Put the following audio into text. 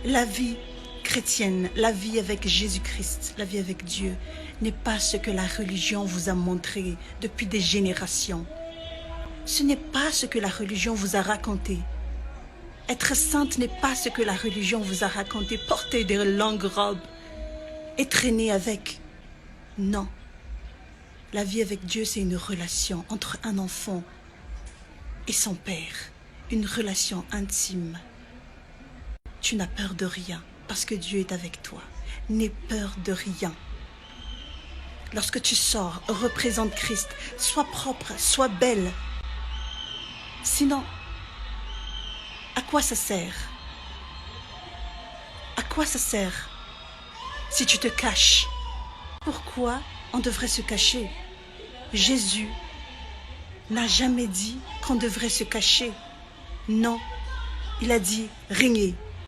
La vie chrétienne, la vie avec Jésus-Christ, la vie avec Dieu, n'est pas ce que la religion vous a montré depuis des générations. Ce n'est pas ce que la religion vous a raconté. Être sainte n'est pas ce que la religion vous a raconté. Porter des longues robes et traîner avec. Non. La vie avec Dieu, c'est une relation entre un enfant et son père. Une relation intime. Tu n'as peur de rien parce que Dieu est avec toi. N'aie peur de rien. Lorsque tu sors, représente Christ. Sois propre, sois belle. Sinon, à quoi ça sert? À quoi ça sert si tu te caches? Pourquoi on devrait se cacher? Jésus n'a jamais dit qu'on devrait se cacher. Non, il a dit « riez ».